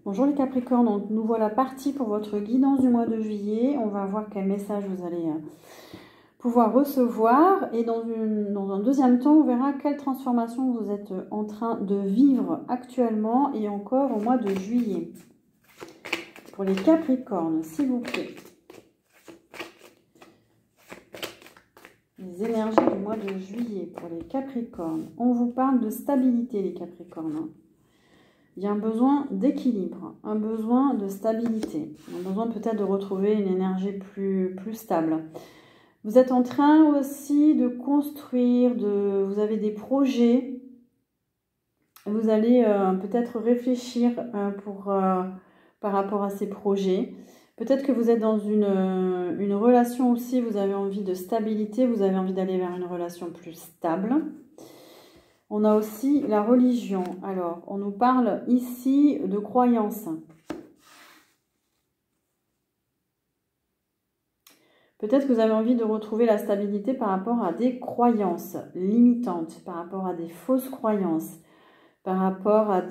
Bonjour les Capricornes, donc nous voilà partis pour votre guidance du mois de juillet. On va voir quel message vous allez pouvoir recevoir. Et dans un deuxième temps, on verra quelle transformation vous êtes en train de vivre actuellement et encore au mois de juillet. Pour les Capricornes, s'il vous plaît. Les énergies du mois de juillet pour les Capricornes. On vous parle de stabilité les Capricornes. Il y a un besoin d'équilibre, un besoin de stabilité, un besoin peut-être de retrouver une énergie plus stable. Vous êtes en train aussi de construire, vous avez des projets, vous allez peut-être réfléchir par rapport à ces projets. Peut-être que vous êtes dans une relation aussi, vous avez envie de stabilité, vous avez envie d'aller vers une relation plus stable. On a aussi la religion. Alors, on nous parle ici de croyances. Peut-être que vous avez envie de retrouver la stabilité par rapport à des croyances limitantes, par rapport à des fausses croyances, par rapport à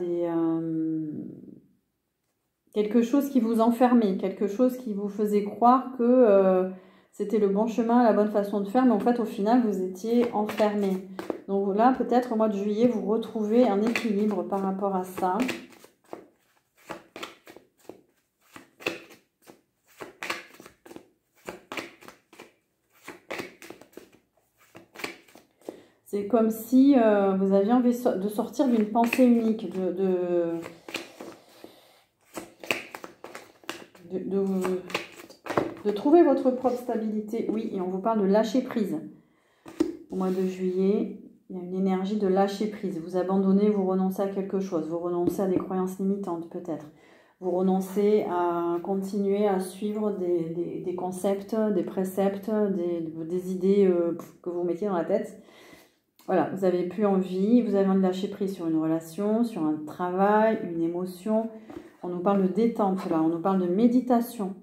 quelque chose qui vous enfermait, quelque chose qui vous faisait croire que c'était le bon chemin, la bonne façon de faire, mais en fait, au final, vous étiez enfermé. Donc là, peut-être au mois de juillet, vous retrouvez un équilibre par rapport à ça. C'est comme si vous aviez envie de sortir d'une pensée unique, de trouver votre propre stabilité. Oui, et on vous parle de lâcher prise. Au mois de juillet, il y a une énergie de lâcher prise. Vous abandonnez, vous renoncez à quelque chose. Vous renoncez à des croyances limitantes peut-être. Vous renoncez à continuer à suivre des concepts, des préceptes, des idées que vous mettiez dans la tête. Voilà, vous n'avez plus envie, vous avez envie de lâcher prise sur une relation, sur un travail, une émotion. On nous parle de détente là, on nous parle de méditation.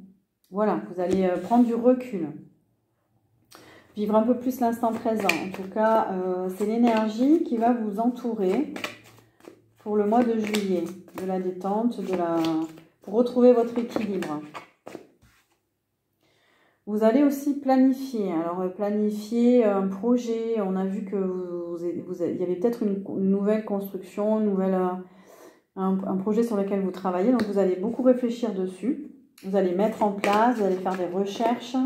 Voilà, vous allez prendre du recul. Vivre un peu plus l'instant présent. En tout cas, c'est l'énergie qui va vous entourer pour le mois de juillet. De la détente, pour retrouver votre équilibre. Vous allez aussi planifier. Alors, planifier un projet. On a vu que il y avait peut-être une nouvelle construction, un projet sur lequel vous travaillez. Donc, vous allez beaucoup réfléchir dessus. Vous allez mettre en place, vous allez faire des recherches.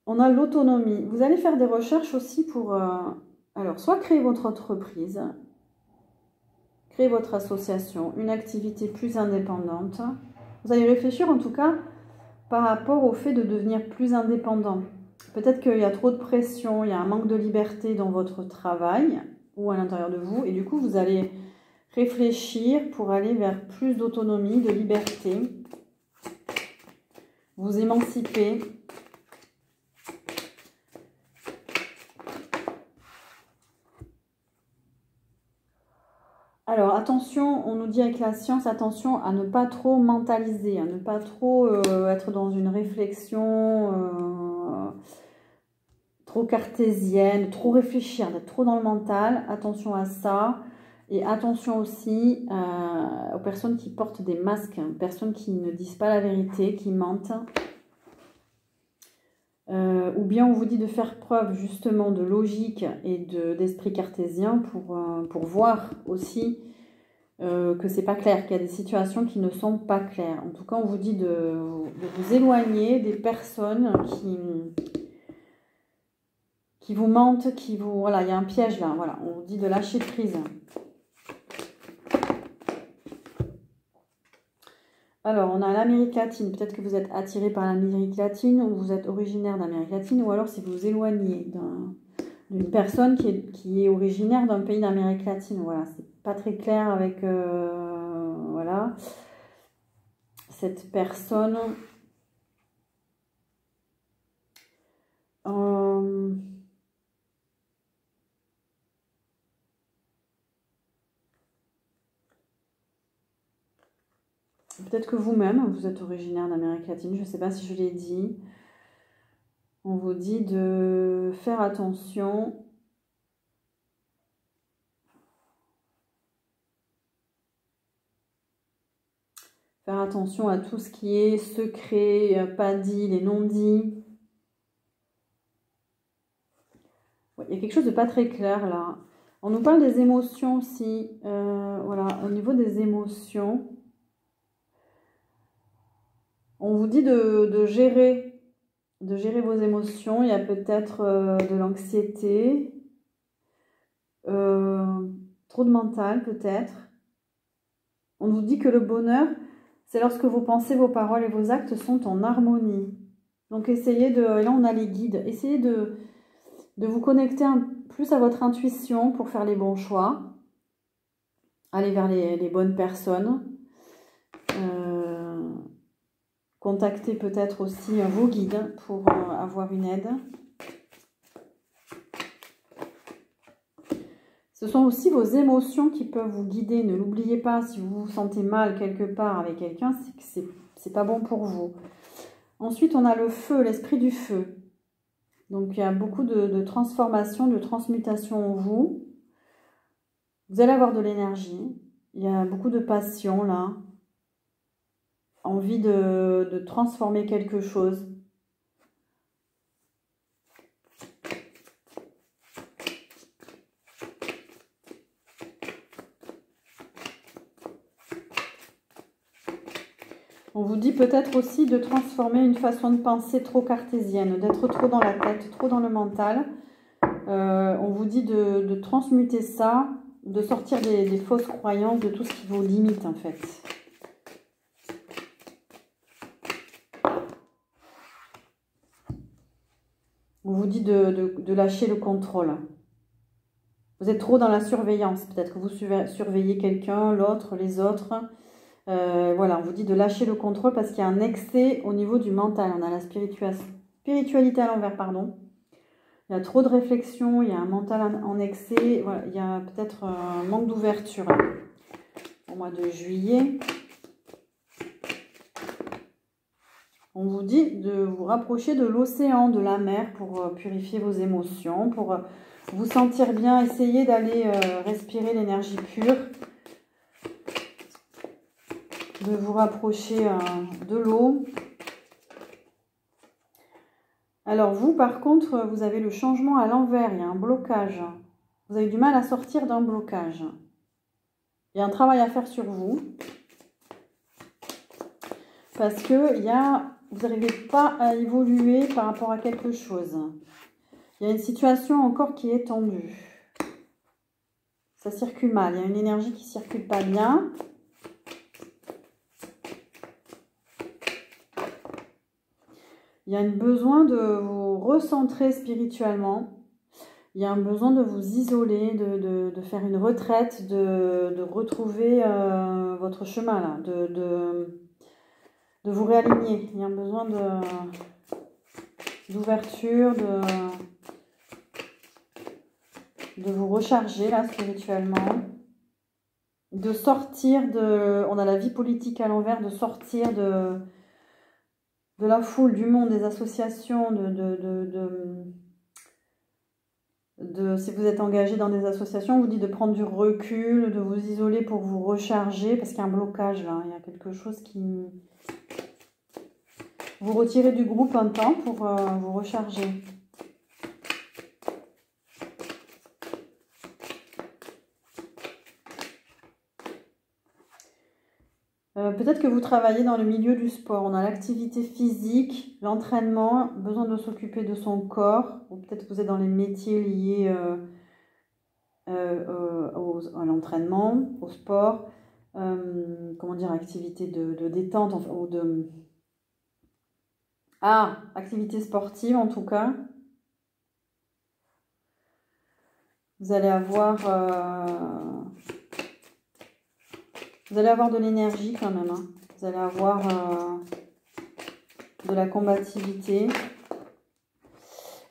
On a l'autonomie. Vous allez faire des recherches aussi pour, alors, soit créer votre entreprise, créer votre association, une activité plus indépendante. Vous allez réfléchir en tout cas par rapport au fait de devenir plus indépendant. Peut-être qu'il y a trop de pression, il y a un manque de liberté dans votre travail ou à l'intérieur de vous. Et du coup, vous allez réfléchir pour aller vers plus d'autonomie, de liberté. Vous émanciper. Alors, attention, on nous dit avec la science, attention à ne pas trop mentaliser, à ne pas trop être dans une réflexion trop cartésienne, trop réfléchir, d'être trop dans le mental. Attention à ça. Et attention aussi aux personnes qui portent des masques, personnes qui ne disent pas la vérité, qui mentent. Ou bien on vous dit de faire preuve justement de logique et d'esprit cartésien pour voir aussi que c'est pas clair, qu'il y a des situations qui ne sont pas claires. En tout cas, on vous dit de vous éloigner des personnes qui vous mentent, voilà, il y a un piège là, voilà, on vous dit de lâcher prise. Alors, on a l'Amérique latine. Peut-être que vous êtes attiré par l'Amérique latine ou vous êtes originaire d'Amérique latine, ou alors si vous vous éloignez d'une personne qui est originaire d'un pays d'Amérique latine. Voilà, c'est pas très clair avec voilà, cette personne. Peut-être que vous-même, vous êtes originaire d'Amérique latine, je ne sais pas si je l'ai dit. On vous dit de faire attention. Faire attention à tout ce qui est secret, pas dit, les non-dits. Ouais, il y a quelque chose de pas très clair là. On nous parle des émotions aussi. Voilà, au niveau des émotions, on vous dit de gérer vos émotions. Il y a peut-être de l'anxiété, trop de mental peut-être. On vous dit que le bonheur, c'est lorsque vos pensées, vos paroles et vos actes sont en harmonie. Donc essayez de, et là on a les guides, essayez de vous connecter plus à votre intuition pour faire les bons choix. Aller vers les bonnes personnes. Contactez peut-être aussi vos guides pour avoir une aide. Ce sont aussi vos émotions qui peuvent vous guider. Ne l'oubliez pas, si vous vous sentez mal quelque part avec quelqu'un, c'est que c'est pas bon pour vous. Ensuite, on a le feu, l'esprit du feu. Donc, il y a beaucoup de transformation, de transmutation en vous. Vous allez avoir de l'énergie. Il y a beaucoup de passion là. Envie de transformer quelque chose. On vous dit peut-être aussi de transformer une façon de penser trop cartésienne, d'être trop dans la tête, trop dans le mental. On vous dit de transmuter ça, de sortir des fausses croyances, de tout ce qui vous limite en fait. On vous dit de lâcher le contrôle. Vous êtes trop dans la surveillance. Peut-être que vous surveillez quelqu'un, l'autre, les autres. Voilà, on vous dit de lâcher le contrôle parce qu'il y a un excès au niveau du mental. On a la spiritualité à l'envers, pardon. Il y a trop de réflexion, il y a un mental en excès. Voilà, il y a peut-être un manque d'ouverture au mois de juillet. On vous dit de vous rapprocher de l'océan, de la mer pour purifier vos émotions, pour vous sentir bien. Essayez d'aller respirer l'énergie pure. De vous rapprocher de l'eau. Alors vous, par contre, vous avez le changement à l'envers. Il y a un blocage. Vous avez du mal à sortir d'un blocage. Il y a un travail à faire sur vous. Parce que vous n'arrivez pas à évoluer par rapport à quelque chose. Il y a une situation encore qui est tendue. Ça circule mal. Il y a une énergie qui ne circule pas bien. Il y a un besoin de vous recentrer spirituellement. Il y a un besoin de vous isoler, de faire une retraite, de retrouver votre chemin, là, de vous réaligner. Il y a un besoin d'ouverture, de vous recharger, là, spirituellement. De sortir on a la vie politique à l'envers, de sortir de la foule, du monde, des associations, si vous êtes engagé dans des associations, on vous dit de prendre du recul, de vous isoler pour vous recharger, parce qu'il y a un blocage là, il y a quelque chose qui... Vous retirez du groupe un temps pour vous recharger. Peut-être que vous travaillez dans le milieu du sport. On a l'activité physique, l'entraînement, besoin de s'occuper de son corps. Ou peut-être que vous êtes dans les métiers liés à l'entraînement, au sport. Comment dire, activité de détente ou de... Ah, activité sportive en tout cas. Vous allez avoir... Vous allez avoir de l'énergie quand même. Hein. Vous allez avoir de la combativité.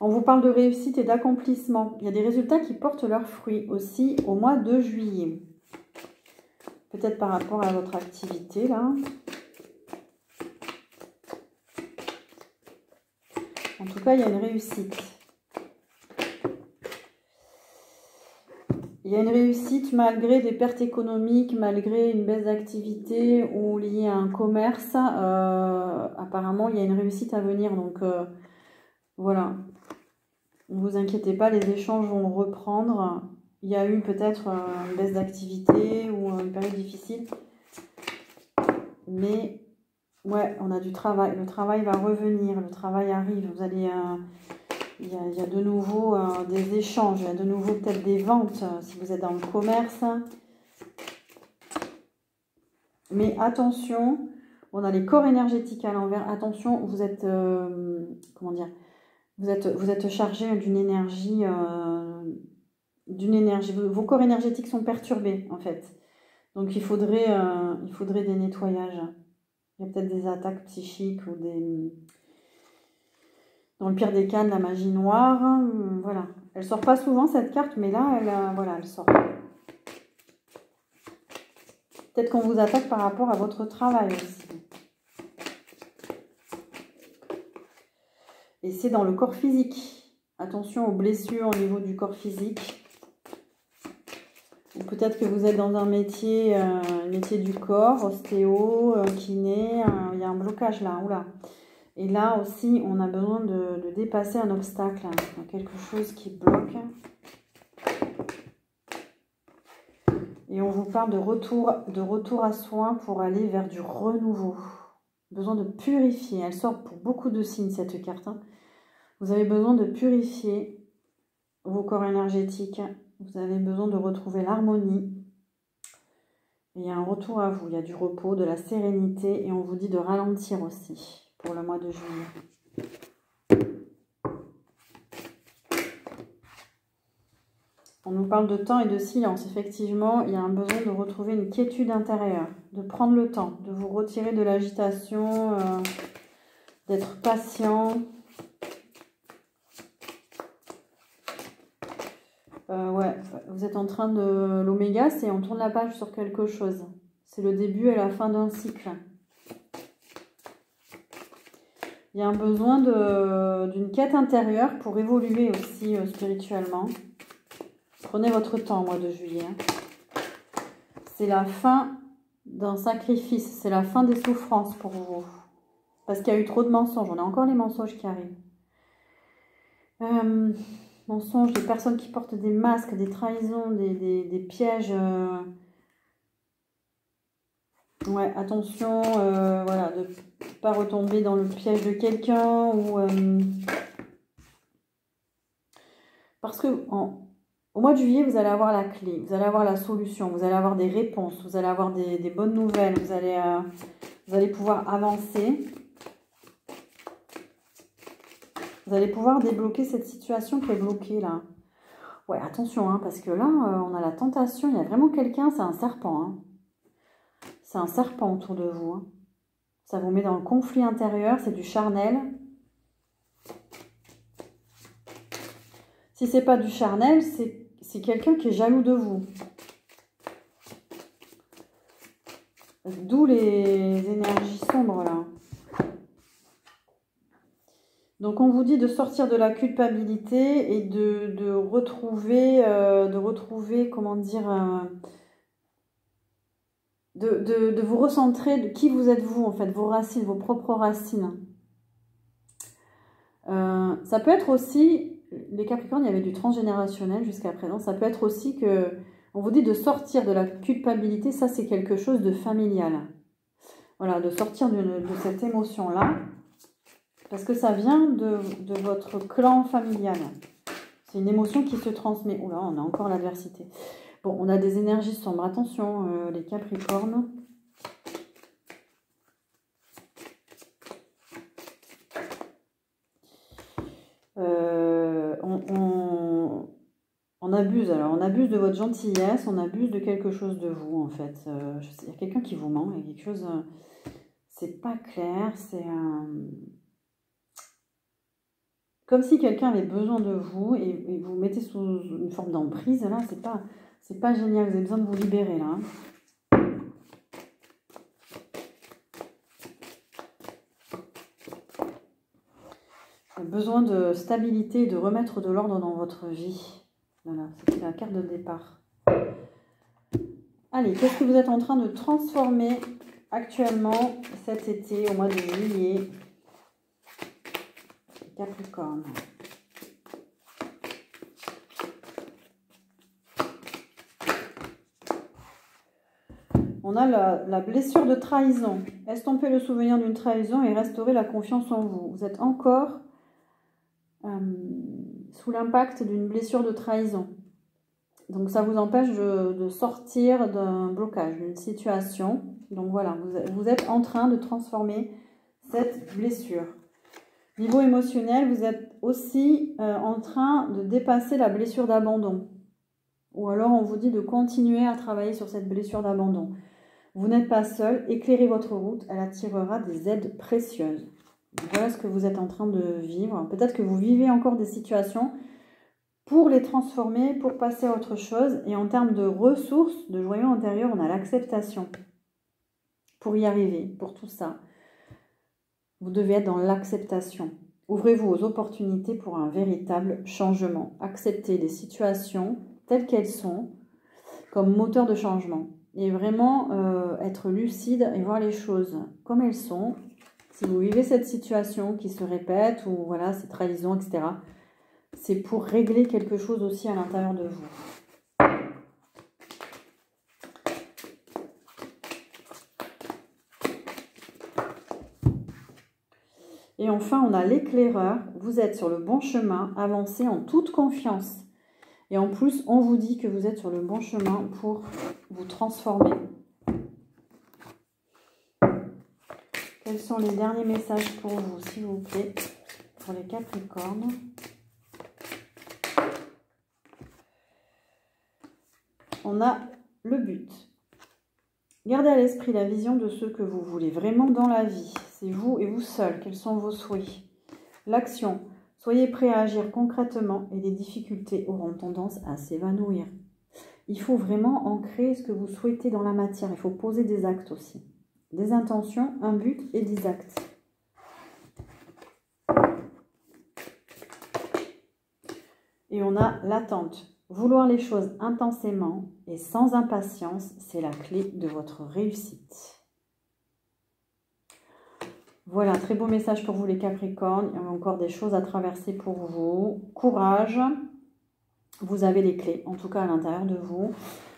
On vous parle de réussite et d'accomplissement. Il y a des résultats qui portent leurs fruits aussi au mois de juillet. Peut-être par rapport à votre activité là. On En tout cas, il y a une réussite. Il y a une réussite malgré des pertes économiques, malgré une baisse d'activité ou liée à un commerce. Apparemment, il y a une réussite à venir. Donc, voilà. Ne vous inquiétez pas, les échanges vont reprendre. Il y a eu peut-être une baisse d'activité ou une période difficile. Mais, ouais, on a du travail. Le travail va revenir. Le travail arrive. Vous allez... Il y a de nouveau des échanges, il y a de nouveau peut-être des ventes si vous êtes dans le commerce. Mais attention, on a les corps énergétiques à l'envers. Attention, vous êtes, comment dire, vous êtes chargé d'une énergie, vos corps énergétiques sont perturbés en fait. Donc il faudrait des nettoyages. Il y a peut-être des attaques psychiques ou des... Dans le pire des cas, de la magie noire, voilà. Elle sort pas souvent cette carte, mais là, voilà, elle sort. Peut-être qu'on vous attaque par rapport à votre travail aussi. Et c'est dans le corps physique. Attention aux blessures au niveau du corps physique. Ou peut-être que vous êtes dans un métier du corps, ostéo, kiné. Il y a un blocage là, oula. Et là aussi, on a besoin de dépasser un obstacle, quelque chose qui bloque. Et on vous parle de retour à soi pour aller vers du renouveau. Besoin de purifier. Elle sort pour beaucoup de signes, cette carte. Vous avez besoin de purifier vos corps énergétiques. Vous avez besoin de retrouver l'harmonie. Il y a un retour à vous. Il y a du repos, de la sérénité. Et on vous dit de ralentir aussi pour le mois de juillet. On nous parle de temps et de silence. Effectivement, il y a un besoin de retrouver une quiétude intérieure, de prendre le temps, de vous retirer de l'agitation, d'être patient. Ouais, vous êtes en train de... L'oméga, c'est on tourne la page sur quelque chose. C'est le début et la fin d'un cycle. Il y a un besoin d'une quête intérieure pour évoluer aussi spirituellement. Prenez votre temps au mois de juillet. C'est la fin d'un sacrifice. C'est la fin des souffrances pour vous. Parce qu'il y a eu trop de mensonges. On a encore les mensonges qui arrivent. Mensonges, des personnes qui portent des masques, des trahisons, des pièges. Ouais, attention, voilà, de ne pas retomber dans le piège de quelqu'un ou... parce que au mois de juillet, vous allez avoir la clé, vous allez avoir la solution, vous allez avoir des réponses, vous allez avoir des bonnes nouvelles, vous allez pouvoir avancer. Vous allez pouvoir débloquer cette situation qui est bloquée là. Ouais, attention, hein, parce que là, on a la tentation, il y a vraiment quelqu'un, c'est un serpent. Hein. C'est un serpent autour de vous. Hein. Ça vous met dans le conflit intérieur, c'est du charnel. Si c'est pas du charnel, c'est quelqu'un qui est jaloux de vous. D'où les énergies sombres là. Donc on vous dit de sortir de la culpabilité et de retrouver, comment dire, de vous recentrer de qui vous êtes vous en fait, vos racines, vos propres racines. Ça peut être aussi, les Capricornes, il y avait du transgénérationnel jusqu'à présent, ça peut être aussi que, on vous dit de sortir de la culpabilité, ça c'est quelque chose de familial. Voilà, de sortir de cette émotion-là. Parce que ça vient de votre clan familial. C'est une émotion qui se transmet. Oula, on a encore l'adversité. Bon, on a des énergies sombres. Attention, les Capricornes. On abuse. Alors, on abuse de votre gentillesse. On abuse de quelque chose de vous, en fait. Il y a quelqu'un qui vous ment. Il y a quelque chose... c'est pas clair. C'est... Comme si quelqu'un avait besoin de vous et vous mettez sous une forme d'emprise. Là, c'est pas génial. Vous avez besoin de vous libérer, là. besoin de stabilité et de remettre de l'ordre dans votre vie. Voilà, c'était la carte de départ. Allez, qu'est-ce que vous êtes en train de transformer actuellement cet été, au mois de juillet? Capricorne. On a la blessure de trahison. Estomper le souvenir d'une trahison et restaurer la confiance en vous. Vous êtes encore sous l'impact d'une blessure de trahison. Donc ça vous empêche de sortir d'un blocage, d'une situation. Donc voilà, vous êtes en train de transformer cette blessure. Niveau émotionnel, vous êtes aussi en train de dépasser la blessure d'abandon. Ou alors on vous dit de continuer à travailler sur cette blessure d'abandon. Vous n'êtes pas seul, éclairez votre route, elle attirera des aides précieuses. Donc voilà ce que vous êtes en train de vivre. Peut-être que vous vivez encore des situations pour les transformer, pour passer à autre chose. Et en termes de ressources, de joyau intérieur, on a l'acceptation. Pour y arriver, pour tout ça, vous devez être dans l'acceptation. Ouvrez-vous aux opportunités pour un véritable changement. Acceptez les situations telles qu'elles sont comme moteur de changement. Et vraiment être lucide et voir les choses comme elles sont. Si vous vivez cette situation qui se répète ou voilà, ces trahisons, etc., c'est pour régler quelque chose aussi à l'intérieur de vous. Et enfin, on a l'éclaireur. Vous êtes sur le bon chemin, avancez en toute confiance. Et en plus, on vous dit que vous êtes sur le bon chemin pour vous transformer. Quels sont les derniers messages pour vous, s'il vous plaît, pour les Capricornes? On a le but. Gardez à l'esprit la vision de ce que vous voulez vraiment dans la vie. C'est vous et vous seul. Quels sont vos souhaits? L'action. Soyez prêts à agir concrètement et les difficultés auront tendance à s'évanouir. Il faut vraiment ancrer ce que vous souhaitez dans la matière. Il faut poser des actes aussi. Des intentions, un but et des actes. Et on a l'attente. Vouloir les choses intensément et sans impatience, c'est la clé de votre réussite. Voilà, très beau message pour vous les Capricornes. Il y a encore des choses à traverser pour vous. Courage. Vous avez les clés, en tout cas à l'intérieur de vous.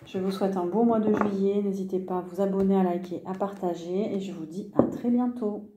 Je vous souhaite un beau mois de juillet. N'hésitez pas à vous abonner, à liker, à partager. Et je vous dis à très bientôt.